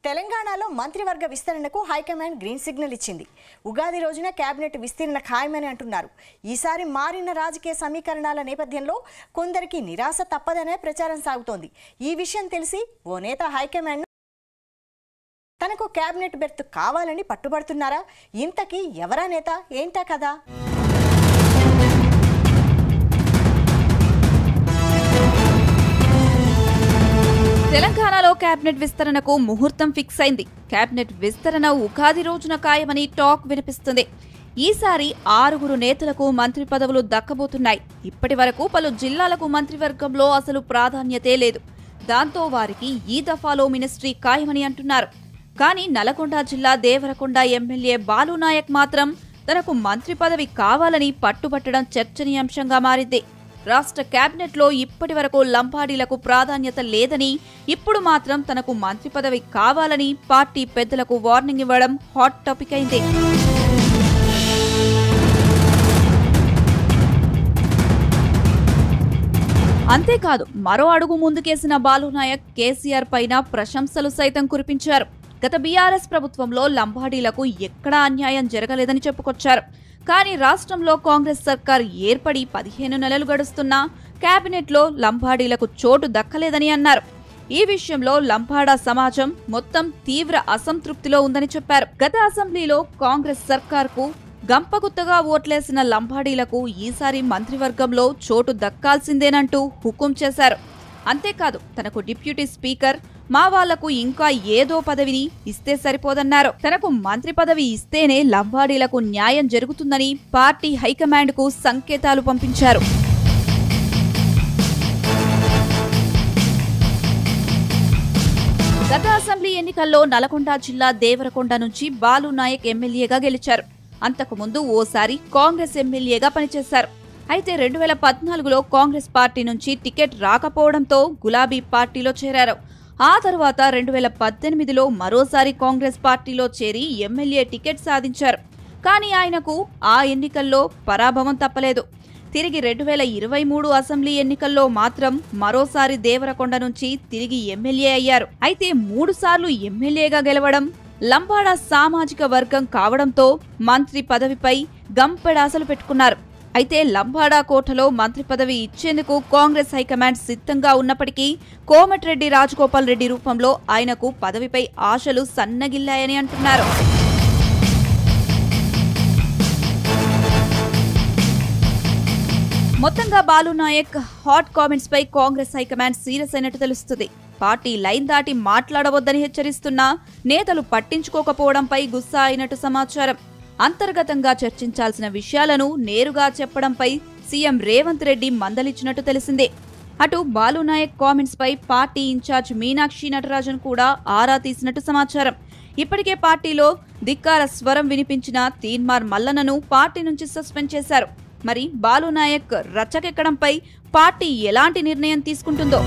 తెలంగాణలో మంత్రివర్గ విస్తరణకు హైకమాండ్ గ్రీన్ సిగ్నల్ ఇచ్చింది. ఉగాది రోజున కేబినెట్ విస్తరణ ఖాయమని అంటున్నారు. ఈసారి మారిన రాజకీయ సమీకరణాల నేపథ్యంలో కొందరికి నిరాశ తప్పదనే ప్రచారం సాగుతోంది. ఈ విషయం తెలిసి ఓ నేత హైకమాండ్ తనకు కేబినెట్ బెర్త్ కావాలని పట్టుబడుతున్నారా? ఇంతకీ ఎవరా నేత, ఏంటా కదా? తెలంగాణలో కేబినెట్ విస్తరణకు ముహూర్తం ఫిక్స్ అయింది. కేబినెట్ విస్తరణ ఉగాది రోజున ఖాయమని టాక్ వినిపిస్తుంది. ఈసారి 6 నేతలకు మంత్రి పదవులు దక్కబోతున్నాయి. ఇప్పటి వరకు పలు జిల్లాలకు మంత్రివర్గంలో అసలు ప్రాధాన్యతే లేదు. దాంతో వారికి ఈ దఫాలో మినిస్ట్రీ ఖాయమని అంటున్నారు. కానీ నల్గొండ జిల్లా దేవరకొండ ఎమ్మెల్యే బాలునాయక్ మాత్రం తనకు మంత్రి పదవి కావాలని పట్టుబట్టడం చర్చనీయాంశంగా మారింది. రాష్ట్ర కేబినెట్లో ఇప్పటి వరకు లంబాడీలకు ప్రాధాన్యత లేదని, ఇప్పుడు మాత్రం తనకు మంత్రి పదవి కావాలని పార్టీ పెద్దలకు వార్నింగ్ ఇవ్వడం హాట్ టాపిక్ అయింది. అంతేకాదు, మరో అడుగు ముందుకేసిన బాలునాయక్ కేసీఆర్ పైన ప్రశంసలు సైతం కురిపించారు. గత బీఆర్ఎస్ ప్రభుత్వంలో లంబాడీలకు ఎక్కడా అన్యాయం జరగలేదని చెప్పుకొచ్చారు. కానీ రాష్ట్రంలో కాంగ్రెస్ సర్కార్ ఏర్పడి 15 నెలలు గడుస్తున్నా కేబినెట్లో లంబాడీలకు చోటు దక్కలేదని అన్నారు. ఈ విషయంలో లంబాడా సమాజం మొత్తం తీవ్ర అసంతృప్తిలో ఉందని చెప్పారు. గత అసెంబ్లీలో కాంగ్రెస్ సర్కార్కు గంపగుత్తగా ఓట్లేసిన లంబాడీలకు ఈసారి మంత్రివర్గంలో చోటు దక్కాల్సిందేనంటూ హుకుం చేశారు. అంతేకాదు, తనకు డిప్యూటీ స్పీకర్, మా వాళ్లకు ఇంకా ఏదో పదవిని ఇస్తే సరిపోదన్నారు. తనకు మంత్రి పదవి ఇస్తేనే లంబాడీలకు న్యాయం జరుగుతుందని పార్టీ హైకమాండ్కు సంకేతాలు పంపించారు. గత అసెంబ్లీ ఎన్నికల్లో నల్గొండ జిల్లా దేవరకొండ నుంచి బాలునాయక్ ఎమ్మెల్యేగా గెలిచారు. అంతకుముందు ఓసారి కాంగ్రెస్ ఎమ్మెల్యేగా పనిచేశారు. అయితే 2014లో కాంగ్రెస్ పార్టీ నుంచి టికెట్ రాకపోవడంతో గులాబీ పార్టీలో చేరారు. ఆ తర్వాత 2018లో మరోసారి కాంగ్రెస్ పార్టీలో చేరి ఎమ్మెల్యే టికెట్ సాధించారు. కానీ ఆయనకు ఆ ఎన్నికల్లో పరాభవం తప్పలేదు. తిరిగి 2023 అసెంబ్లీ ఎన్నికల్లో మాత్రం మరోసారి దేవరకొండ నుంచి తిరిగి ఎమ్మెల్యే అయ్యారు. అయితే 3 సార్లు ఎమ్మెల్యేగా గెలవడం, లంబాడా సామాజిక వర్గం కావడంతో మంత్రి పదవిపై గంపెడాసలు పెట్టుకున్నారు. అయితే లంబాడా కోటలో మంత్రి పదవి ఇచ్చేందుకు కాంగ్రెస్ హైకమాండ్ సిద్ధంగా ఉన్నప్పటికీ కోమటిరెడ్డి రాజగోపాల్ రెడ్డి రూపంలో ఆయనకు పదవిపై ఆశలు సన్నగిల్లాయని అంటున్నారు. మొత్తంగా బాలునాయక్ హాట్ కామెంట్స్ పై కాంగ్రెస్ హైకమాండ్ సీరియస్ అయినట్టు తెలుస్తుంది. పార్టీ లైన్ దాటి మాట్లాడవద్దని హెచ్చరిస్తున్నా నేతలు పట్టించుకోకపోవడంపై గుస్సా అయినట్టు సమాచారం. అంతర్గతంగా చర్చించాల్సిన విషయాలను నేరుగా చెప్పడంపై సీఎం రేవంత్ రెడ్డి మందలిచ్చినట్టు తెలిసిందే. అటు బాలునాయక్ కామెంట్స్ పై పార్టీ ఇన్ఛార్జ్ మీనాక్షి నటరాజన్ కూడా ఆరా తీసినట్టు సమాచారం. ఇప్పటికే పార్టీలో ధిక్కార స్వరం వినిపించిన తీన్మార్ మల్లన్నను పార్టీ నుంచి సస్పెండ్ చేశారు. మరి బాలునాయక్ రచ్చకెక్కడంపై పార్టీ ఎలాంటి నిర్ణయం తీసుకుంటుందో